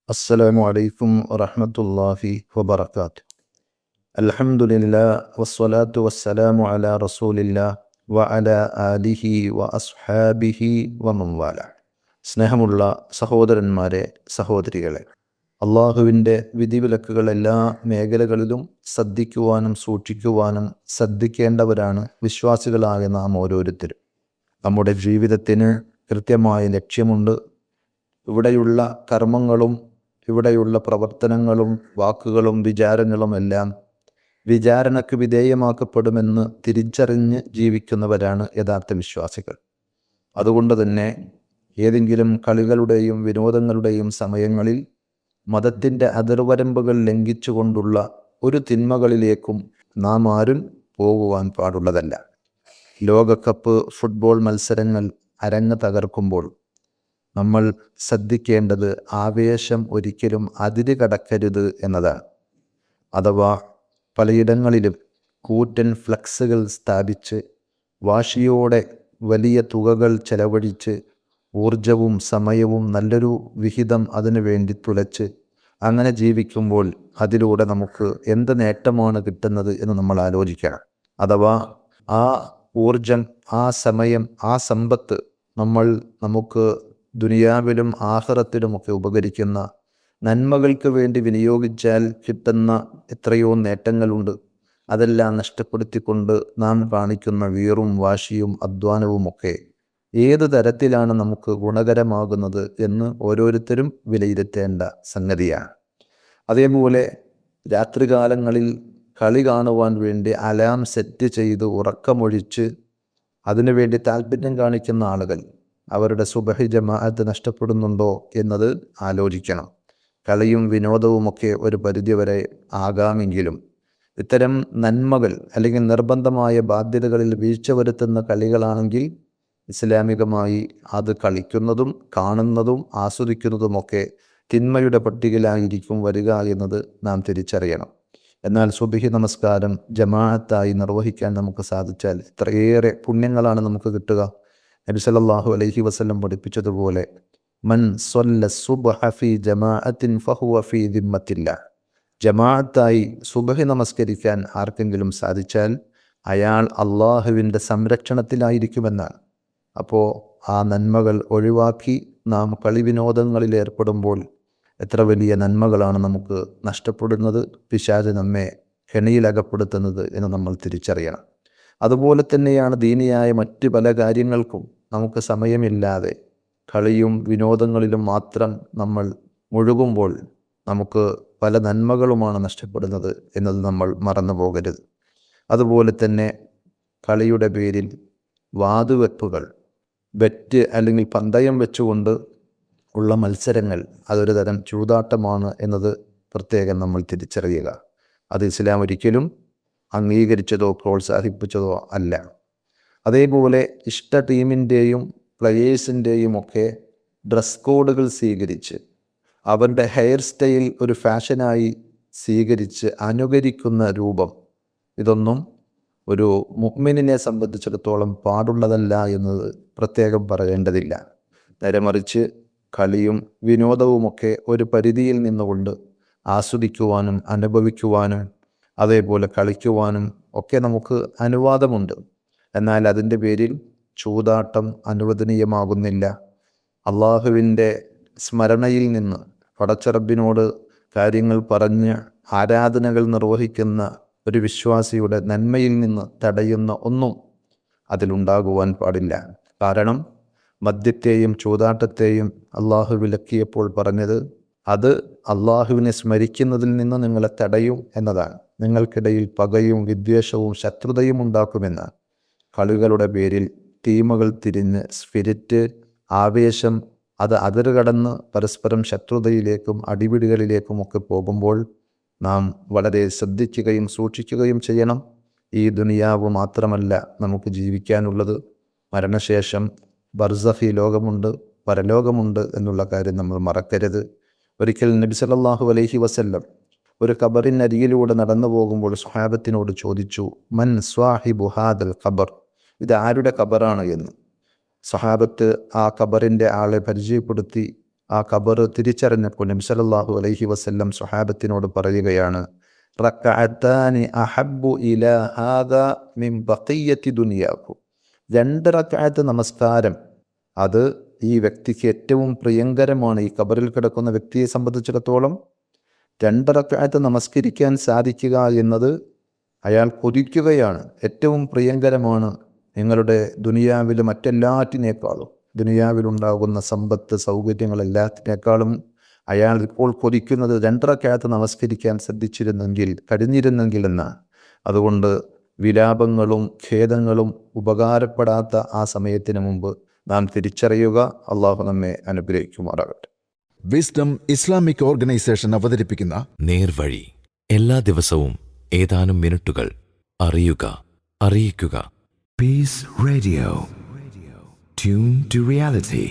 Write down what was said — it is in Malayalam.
അസ്സലാമു അലൈക്കും വറഹ്മത്തുള്ളാഹി വബറകാതുഹു. അൽഹംദുലില്ലാ വസ്സലാത്തു വസ്സലാമു അലാ റസൂലില്ലാ വഅലാ ആലിഹി വഅസ്ഹാബിഹി വമൻ വാല. സ്നേഹമുള്ള സഹോദരന്മാരെ, സഹോദരികളെ, അള്ളാഹുവിൻ്റെ വിധിവിലക്കുകൾ എല്ലാ മേഖലകളിലും ശ്രദ്ധിക്കുവാനും സൂക്ഷിക്കുവാനും ശ്രദ്ധിക്കേണ്ടവരാണ് വിശ്വാസികളായ നാം ഓരോരുത്തരും. നമ്മുടെ ജീവിതത്തിന് കൃത്യമായ ലക്ഷ്യമുണ്ട്. ഇവിടെയുള്ള കർമ്മങ്ങളും ഇവിടെയുള്ള പ്രവർത്തനങ്ങളും വാക്കുകളും വിചാരങ്ങളും എല്ലാം വിചാരണയ്ക്ക് വിധേയമാക്കപ്പെടുമെന്ന് തിരിച്ചറിഞ്ഞ് ജീവിക്കുന്നവരാണ് യഥാർത്ഥ വിശ്വാസികൾ. അതുകൊണ്ട് തന്നെ ഏതെങ്കിലും കളികളുടെയും വിനോദങ്ങളുടെയും സമയങ്ങളിൽ മതത്തിൻ്റെ അതിർവരമ്പുകൾ ലംഘിച്ചുകൊണ്ടുള്ള ഒരു തിന്മകളിലേക്കും നാം ആരും പോകുവാൻ പാടുള്ളതല്ല. ലോകകപ്പ് ഫുട്ബോൾ മത്സരങ്ങൾ അരങ്ങ് തകർക്കുമ്പോൾ നമ്മൾ ശ്രദ്ധിക്കേണ്ടത് ആവേശം ഒരിക്കലും അതിര് കടക്കരുത് എന്നതാണ്. അഥവാ പലയിടങ്ങളിലും കൂറ്റൻ ഫ്ലക്സുകൾ സ്ഥാപിച്ച് വാശിയോടെ വലിയ തുകകൾ ചെലവഴിച്ച് ഊർജവും സമയവും നല്ലൊരു വിഹിതം അതിനു വേണ്ടി തുലച്ച് അങ്ങനെ ജീവിക്കുമ്പോൾ അതിലൂടെ നമുക്ക് എന്ത് നേട്ടമാണ് കിട്ടുന്നത് എന്ന് നമ്മൾ ആലോചിക്കണം. അഥവാ ആ ഊർജം, ആ സമയം, ആ സമ്പത്ത് നമുക്ക് ദുനിയാവിലും ആഖിറത്തിലുമൊക്കെ ഉപകരിക്കുന്ന നന്മകൾക്ക് വേണ്ടി വിനിയോഗിച്ചാൽ കിട്ടുന്ന എത്രയോ നേട്ടങ്ങളുണ്ട്. അതെല്ലാം നഷ്ടപ്പെടുത്തിക്കൊണ്ട് നാം കാണിക്കുന്ന വീറും വാശിയും അധ്വാനവുമൊക്കെ ഏത് തരത്തിലാണ് നമുക്ക് ഗുണകരമാകുന്നത് എന്ന് ഓരോരുത്തരും വിലയിരുത്തേണ്ട സംഗതിയാണ്. അതേപോലെ രാത്രികാലങ്ങളിൽ കളി കാണുവാൻ വേണ്ടി അലാം സെറ്റ് ചെയ്ത് ഉറക്കമൊഴിച്ച് അതിനുവേണ്ടി താല്പര്യം കാണിക്കുന്ന ആളുകൾ അവരുടെ സുബഹി ജമാഅത്ത് നഷ്ടപ്പെടുന്നുണ്ടോ എന്നത് ആലോചിക്കണം. കളിയും വിനോദവുമൊക്കെ ഒരു പരിധിവരെ ആകാമെങ്കിലും ഇത്തരം നന്മകൾ അല്ലെങ്കിൽ നിർബന്ധമായ ബാധ്യതകളിൽ വീഴ്ച വരുത്തുന്ന കളികളാണെങ്കിൽ ഇസ്ലാമികമായി അത് കളിക്കുന്നതും കാണുന്നതും ആസ്വദിക്കുന്നതുമൊക്കെ തിന്മയുടെ പട്ടികയിലായിരിക്കും വരിക എന്നത് നാം തിരിച്ചറിയണം. എന്നാൽ സുബഹി നമസ്കാരം ജമാഅത്തായി നിർവഹിക്കാൻ നമുക്ക് സാധിച്ചാൽ എത്രയേറെ പുണ്യങ്ങളാണ് നമുക്ക് കിട്ടുക. നബി സല്ലല്ലാഹു അലൈഹി വസല്ലം പഠിപ്പിച്ചതുപോലെ മൻ സ്വല്ല സുബ്ഹ ഫീ ജമാഅത്തിൻ ഫഹുവ ഫീ ദിമ്മത്തില്ലാഹ്. ജമാഅത്തായി സുബ്ഹി നമസ്കരിക്കാൻ ആർക്കെങ്കിലും സാധിച്ചാൽ അയാൾ അള്ളാഹുവിൻ്റെ സംരക്ഷണത്തിലായിരിക്കുമെന്നാണ്. അപ്പോൾ ആ നന്മകൾ ഒഴിവാക്കി നാം കളി വിനോദങ്ങളിൽ ഏർപ്പെടുമ്പോൾ എത്ര വലിയ നന്മകളാണ് നമുക്ക് നഷ്ടപ്പെടുന്നത്, പിശാച് നമ്മെ കെണിയിലകപ്പെടുത്തുന്നത് എന്ന് നമ്മൾ തിരിച്ചറിയണം. അതുപോലെ തന്നെയാണ് ദീനിയായ മറ്റ് പല കാര്യങ്ങൾക്കും നമുക്ക് സമയമില്ലാതെ കളിയും വിനോദങ്ങളിലും മാത്രം നമ്മൾ മുഴുകുമ്പോൾ നമുക്ക് പല നന്മകളുമാണ് നഷ്ടപ്പെടുന്നത് എന്നത് നമ്മൾ മറന്നു പോകരുത്. അതുപോലെ തന്നെ കളിയുടെ പേരിൽ വാതുവെപ്പുകൾ, ബെറ്റ് അല്ലെങ്കിൽ പന്തയം വെച്ചുകൊണ്ട് ഉള്ള മത്സരങ്ങൾ അതൊരു തരം ചൂതാട്ടമാണ് എന്നത് പ്രത്യേകം നമ്മൾ തിരിച്ചറിയുക. അത് ഇസ്ലാം ഒരിക്കലും അംഗീകരിച്ചതോ പ്രോത്സാഹിപ്പിച്ചതോ അല്ല. അതേപോലെ ഇഷ്ട ടീമിൻ്റെയും പ്ലെയേഴ്സിൻ്റെയും ഒക്കെ ഡ്രസ് കോഡുകൾ സ്വീകരിച്ച് അവരുടെ ഹെയർ സ്റ്റൈൽ ഒരു ഫാഷനായി സ്വീകരിച്ച് അനുകരിക്കുന്ന രൂപം, ഇതൊന്നും ഒരു മുഅ്മിനിനെ സംബന്ധിച്ചിടത്തോളം പാടുള്ളതല്ല എന്നത് പ്രത്യേകം പറയേണ്ടതില്ല. നേരെമറിച്ച് കളിയും വിനോദവുമൊക്കെ ഒരു പരിധിയിൽ നിന്നുകൊണ്ട് ആസ്വദിക്കുവാനും അനുഭവിക്കുവാനും അതേപോലെ കളിക്കുവാനും ഒക്കെ നമുക്ക് അനുവാദമുണ്ട്. എന്നാൽ അതിൻ്റെ പേരിൽ ചൂതാട്ടം അനുവദനീയമാകുന്നില്ല. അള്ളാഹുവിൻ്റെ സ്മരണയിൽ നിന്ന് പടച്ചറബിനോട് കാര്യങ്ങൾ പറഞ്ഞ് ആരാധനകൾ നിർവഹിക്കുന്ന ഒരു വിശ്വാസിയുടെ നന്മയിൽ നിന്ന് തടയുന്ന ഒന്നും അതിലുണ്ടാകുവാൻ പാടില്ല. കാരണം മദ്യത്തെയും ചൂതാട്ടത്തെയും അള്ളാഹു വിലക്കിയപ്പോൾ പറഞ്ഞത് അത് അള്ളാഹുവിനെ സ്മരിക്കുന്നതിൽ നിന്ന് നിങ്ങളെ തടയും എന്നതാണ്. നിങ്ങൾക്കിടയിൽ പകയും വിദ്വേഷവും ശത്രുതയും ഉണ്ടാക്കുമെന്നാണ്. കളികളുടെ പേരിൽ ടീമുകൾ തിരിഞ്ഞ് സ്പിരിറ്റ്, ആവേശം അത് അതിരുകടന്ന് പരസ്പരം ശത്രുതയിലേക്കും അടിപിടികളിലേക്കും ഒക്കെ പോകുമ്പോൾ നാം വളരെ ശ്രദ്ധിക്കുകയും സൂക്ഷിക്കുകയും ചെയ്യണം. ഈ ദുനിയാവ് മാത്രമല്ല നമുക്ക് ജീവിക്കാനുള്ളത്. മരണശേഷം ബർസഖി ലോകമുണ്ട്, പരലോകമുണ്ട് എന്നുള്ള കാര്യം നമ്മൾ മറക്കരുത്. ഒരിക്കൽ നബി സല്ലല്ലാഹു അലൈഹി വസല്ലം ഒരു ഖബറിനരികിലൂടെ നടന്നു പോകുമ്പോൾ സ്വഹാബത്തിനോട് ചോദിച്ചു, മൻ സ്വാഹിബു ഹാദൽ ഖബർ, ഇത് ആരുടെ ഖബറാണ് എന്ന്. സ്വഹാബത്ത് ആ ഖബറിൻ്റെ ആളെ പരിചയപ്പെടുത്തി ആ ഖബർ തിരിച്ചറിഞ്ഞപ്പോൾ നബി സല്ലല്ലാഹു അലൈഹി വസല്ലം സ്വഹാബത്തിനോട് പറയുകയാണ്, റക്അത്താനി അഹബ്ബു ഇലാ ഹാദാ മിൻ ബഖിയ്യത്തി ദുനിയാക്കും. 2 റക്അത്ത് നമസ്കാരം അത് ഈ വ്യക്തിക്ക് ഏറ്റവും പ്രിയങ്കരമാണ്. ഈ ഖബറിൽ കിടക്കുന്ന വ്യക്തിയെ സംബന്ധിച്ചിടത്തോളം 2 റക്അത്ത് നമസ്കരിക്കാൻ സാധിക്കുക എന്നത് അയാൾ കൊതിക്കുകയാണ്. ഏറ്റവും പ്രിയങ്കരമാണ് നിങ്ങളുടെ ദുനിയാവിൽ മറ്റെല്ലാറ്റിനേക്കാളും, ദുനിയാവിലുണ്ടാകുന്ന സമ്പത്ത് സൗകര്യങ്ങളെല്ലാത്തിനേക്കാളും അയാൾ ഇപ്പോൾ കൊതിക്കുന്നത് 2 റക്അത്ത് നമസ്കരിക്കാൻ കഴിഞ്ഞിരുന്നെങ്കിൽ എന്നാണ്. അതുകൊണ്ട് വിലാപങ്ങളും ഖേദങ്ങളും ഉപകാരപ്പെടാത്ത ആ സമയത്തിന് മുമ്പ് നാം തിരിച്ചറിയുക. അള്ളാഹു നമ്മെ അനുഗ്രഹിക്കുമാറാകട്ടെ. വിസ്ഡം ഇസ്ലാമിക് ഓർഗനൈസേഷൻ അവതരിപ്പിക്കുന്ന നേർവഴി, എല്ലാ ദിവസവും ഏതാനും മിനിറ്റുകൾ. അറിയുക, അറിയിക്കുക. Peace Radio. Tune to reality.